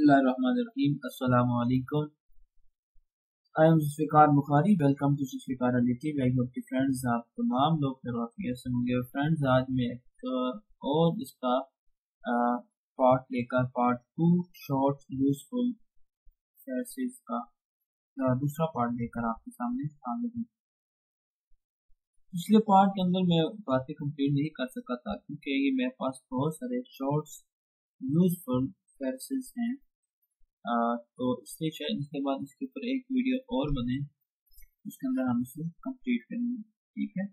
बिस्मिल्लाहिर्रहमानिर्रहीम। अस्सलामु अलैकुम। I am Zulfiqar Bukhari. Welcome to Zulfiqar TV. I hope कि फ्रेंड्स आप तमाम लोग खैरियत से होंगे। फ्रेंड्स आज मैं एक और इसका पार्ट लेकर पार्ट 2 शॉर्ट यूजफुल फ्रेजेस का दूसरा पार्ट लेकर आपके सामने हाजिर हूँ। पिछले पार्ट के अंदर मैं बातें कंप्लीट नहीं कर सका था क्योंकि ये मेरे पास बहुत सारे शॉर्ट्स यूजफुल फ्रेजेस हैं। तो इसलिए शायद इसके बाद इसके ऊपर एक वीडियो और बने उसके अंदर हम इसे कंप्लीट करेंगे, ठीक है।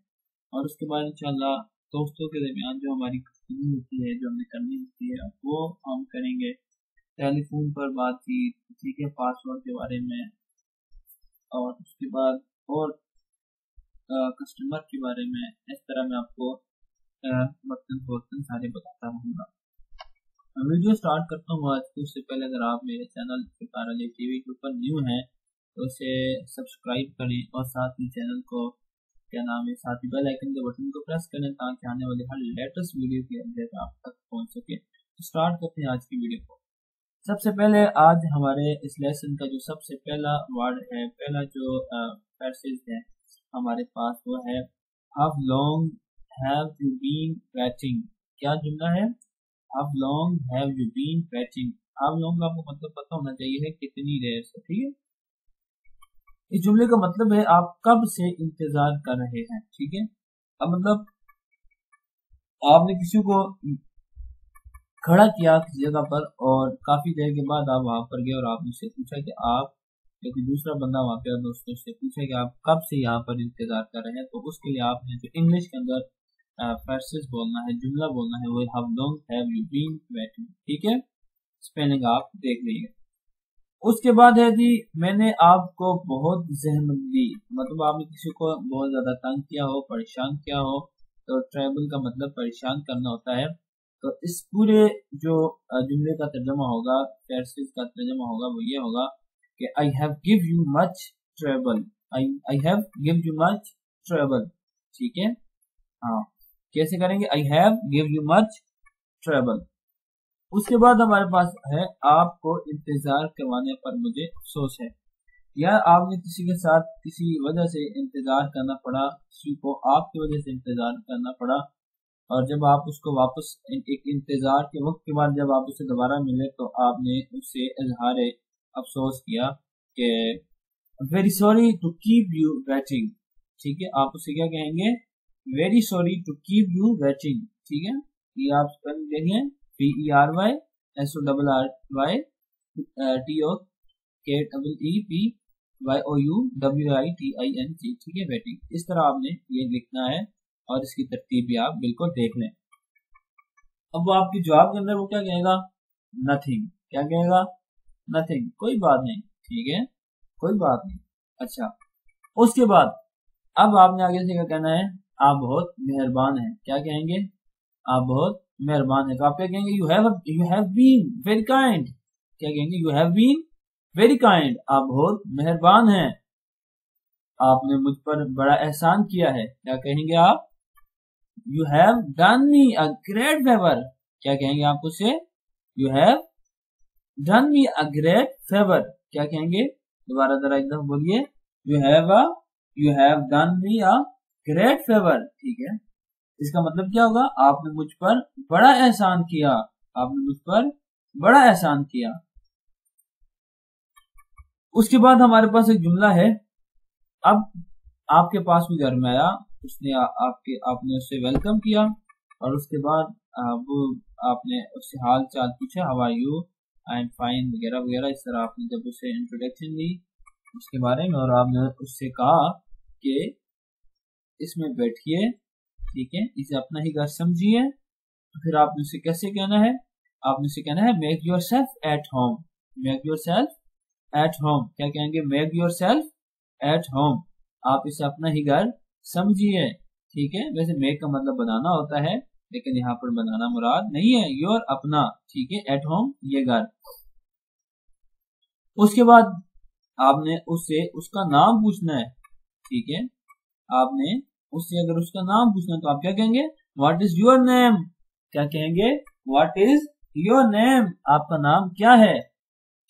और उसके बाद इंशाल्लाह दोस्तों के दरमियान जो हमारी गुफ्तगू होती है, जो हमने करनी होती है, वो हम करेंगे टेलीफोन पर बातचीत, ठीक है, पासवर्ड के बारे में, और उसके बाद और कस्टमर के बारे में। इस तरह मैं आपको वक्तन सारे बताता रहूँगा। वीडियो स्टार्ट करता हूँ आज की। उससे पहले अगर आप मेरे चैनल जुल्फ़िकार टीवी के ऊपर न्यू हैं तो इसे सब्सक्राइब करें और साथ ही चैनल को साथ ही बेल आइकन के बटन को प्रेस करें ताकि आने वाले हर लेटेस्ट वीडियो की अपडेट आप तक पहुंच सके। तो स्टार्ट करते हैं आज की वीडियो को। सबसे पहले आज हमारे इस लेसन का जो सबसे पहला वर्ड है, पहला जो पैसेज है हमारे पास, वो है how long have you been waiting. क्या जुमला है? How long have you been waiting? How long आपको मतलब पता होना चाहिए है कितनी देर से, ठीक है। इस जुमले का मतलब है आप कब से इंतजार कर रहे हैं, ठीक है। अब मतलब आपने किसी को खड़ा किया किसी जगह पर और काफी देर के बाद आप वहां पर गए और आपने उससे पूछा कि आप, या कोई दूसरा बंदा वहां पे दोस्तों से पूछा कि आप कब से यहाँ पर इंतजार कर रहे हैं, तो उसके लिए आपने जो इंग्लिश के अंदर फ्रेजेस बोलना है, जुमला बोलना है, वो how long have you been waiting, ठीक है। स्पेलिंग आप देख लीजिए। उसके बाद है जी मैंने आपको बहुत ज़हमत दी। मतलब आपने किसी को बहुत ज्यादा तंग किया हो, परेशान किया हो, तो ट्रैवल का मतलब परेशान करना होता है। तो इस पूरे जो जुमले का तर्जुमा होगा, फ्रेजेस का तर्जुमा होगा, वो ये होगा कि I have give you much travel. I have give you much travel, ठीक है। हाँ, कैसे करेंगे? I have give you much travel. उसके बाद हमारे पास है आपको इंतजार करवाने पर मुझे अफसोस है। या आपने किसी के साथ किसी वजह से इंतजार करना पड़ा, किसी को आपकी वजह से इंतजार करना पड़ा, और जब आप उसको वापस एक इंतजार के वक्त के बाद जब आप उसे दोबारा मिले तो आपने उससे इजहार अफसोस किया कि very sorry to keep you waiting, ठीक है। आप उसे क्या कहेंगे? Very sorry to keep you waiting, ठीक है। ये आप स्पेलिंग देखें, PERYSORRYTOKEEPYOUWITING, ठीक है, वेटिंग। इस तरह आपने ये लिखना है और इसकी तरतीब भी आप बिल्कुल देख लें। अब वो आपके जवाब के अंदर वो क्या कहेगा? नथिंग। क्या कहेगा? नथिंग, कोई बात नहीं, ठीक है, कोई बात नहीं। अच्छा, उसके बाद अब आपने आगे से क्या कहना है? आप बहुत मेहरबान हैं। क्या कहेंगे? आप बहुत मेहरबान हैं। तो आप क्या कहेंगे? You have been very kind. क्या कहेंगे? You have been very kind. आप बहुत मेहरबान हैं, आपने मुझ पर बड़ा एहसान किया है। क्या कहेंगे आप? You have done me a great favour. क्या कहेंगे आप उससे? You have done me a great favour. क्या कहेंगे? दोबारा जरा एकदम बोलिए। You have done me a great favour, ठीक है। इसका मतलब क्या होगा? आपने मुझ पर बड़ा एहसान किया, आपने मुझ पर बड़ा एहसान किया। उसके बाद हमारे पास एक जुमला है। अब आपके पास भी घर में आया, उसने आपने उससे वेलकम किया और उसके बाद वो आपने उससे हाल चाल पूछा, how are you, I am fine, वगैरह वगैरह। इस तरह आपने जब उसे इंट्रोडक्शन दी उसके बारे में और आपने उससे कहा कि इसमें बैठिए, ठीक है, इसे अपना ही घर समझिए, तो फिर आपने उसे कैसे कहना है? आपने उसे कहना है make your self at home. Make your self at home. क्या कहेंगे? Make your self at home. आप इसे अपना ही घर समझिए, ठीक है। वैसे मेक का मतलब बनाना होता है, लेकिन यहाँ पर बनाना मुराद नहीं है, योर अपना, ठीक है, एट होम ये घर। उसके बाद आपने उससे उसका नाम पूछना है, ठीक है। आपने उससे अगर उसका नाम पूछना है तो आप क्या कहेंगे? What is your name. क्या कहेंगे? What is your name. आपका नाम क्या है।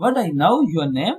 what I know your name,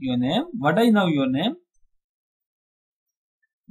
your name, what I know your name.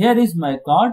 here is my card,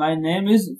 my name is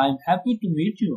I am happy to meet you,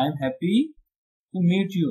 I am happy to meet you.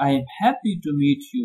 I am happy to meet you.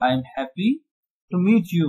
I am happy to meet you.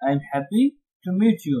I am happy to meet you.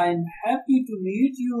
I am happy to meet you.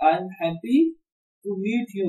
I am happy to meet you.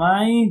mine.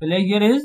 pleasure is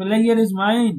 pleasure is mine,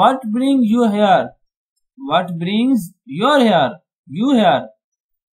what brings you here, what brings your here, you here,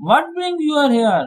what brings you here,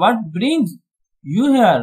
what brings you here,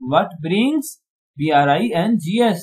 what brings brings,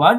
what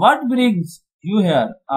what brings you here,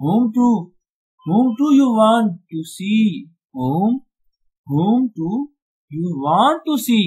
whom to you want to see, whom to you want to see.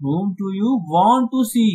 whom do you want to see.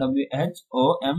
WHOM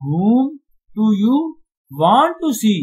whom do you want to see,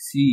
see.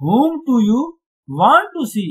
whom do you want to see.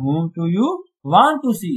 whom do you want to see,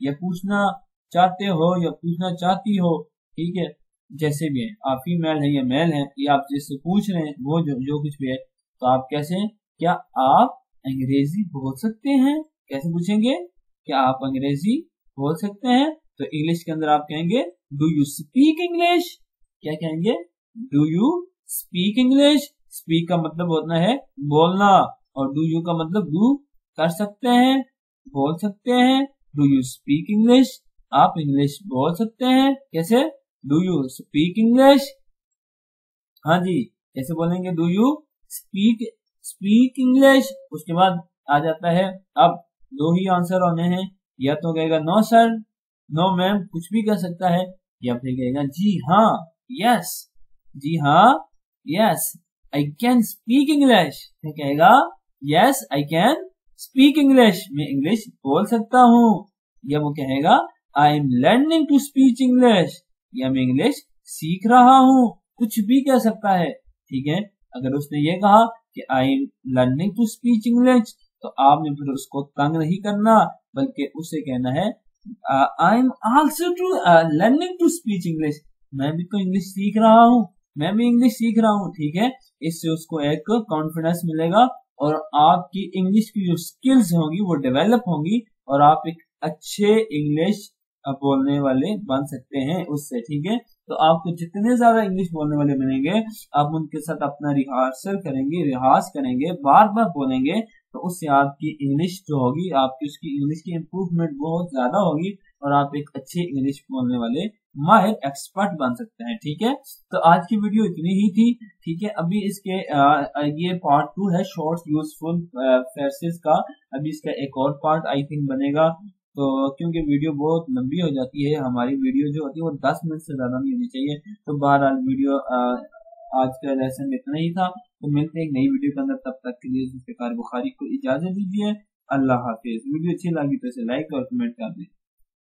या पूछना चाहते हो या पूछना चाहती हो, ठीक है, जैसे भी है, आप फीमेल है या मेल है, या आप जिससे पूछ रहे हैं वो जो कुछ भी है, तो आप कैसे, क्या आप अंग्रेजी बोल सकते हैं, कैसे पूछेंगे, क्या आप अंग्रेजी बोल सकते हैं, तो इंग्लिश के अंदर आप कहेंगे डू यू स्पीक इंग्लिश, क्या कहेंगे, do you speak English. Speak का मतलब होता है बोलना, और डू यू का मतलब डू कर सकते हैं, बोल सकते हैं, डू यू स्पीक इंग्लिश, आप इंग्लिश बोल सकते हैं, कैसे, डू यू स्पीक इंग्लिश। हाँ जी, कैसे बोलेंगे, डू यू स्पीक इंग्लिश। उसके बाद आ जाता है, अब दो ही आंसर होने हैं, या तो कहेगा नो सर, नो मैम, कुछ भी कर सकता है, या फिर कहेगा जी हाँ, यस, जी हाँ, yes I can speak English, क्या कहेगा, yes I can speak English, मैं इंग्लिश बोल सकता हूँ, या वो कहेगा I am learning to speak English, या मैं इंग्लिश सीख रहा हूँ, कुछ भी कह सकता है, ठीक है। अगर उसने ये कहा कि I am learning to speak English, तो आपने फिर उसको तंग नहीं करना, बल्कि उसे कहना है I am also to learning to speak English, मैं भी तो इंग्लिश सीख रहा हूँ, मैं भी इंग्लिश सीख रहा हूँ, ठीक है। इससे उसको एक कॉन्फिडेंस मिलेगा और आपकी इंग्लिश की जो स्किल्स होंगी वो डेवलप होंगी, और आप एक अच्छे इंग्लिश बोलने वाले बन सकते हैं उससे, ठीक है। तो आपको जितने ज्यादा इंग्लिश बोलने वाले बनेंगे, आप उनके साथ अपना रिहर्सल करेंगे, रिहाज करेंगे, बार बार बोलेंगे, तो उससे आपकी इंग्लिश जो होगी, आपकी उसकी इंग्लिश की इम्प्रूवमेंट बहुत ज्यादा होगी, और आप एक अच्छे इंग्लिश बोलने वाले माहिर एक्सपर्ट बन सकते हैं, ठीक है। तो आज की वीडियो इतनी ही थी, ठीक है। अभी इसके ये पार्ट 2 है शॉर्ट्स यूजफुल फ्रेजेस का, अभी इसका एक और पार्ट आई थिंक बनेगा, तो क्योंकि वीडियो बहुत लंबी हो जाती है, हमारी वीडियो जो होती है वो 10 मिनट से ज्यादा नहीं होनी चाहिए। तो बहरहाल वीडियो आज का लेसन में इतना ही था, तो मिलते हैं एक नई वीडियो के अंदर, तब तक के लिए जुल्फ़िकार बुखारी को इजाजत दीजिए, अल्लाह हाफिज। वीडियो अच्छी लगी तो इसे लाइक और कमेंट कर दें।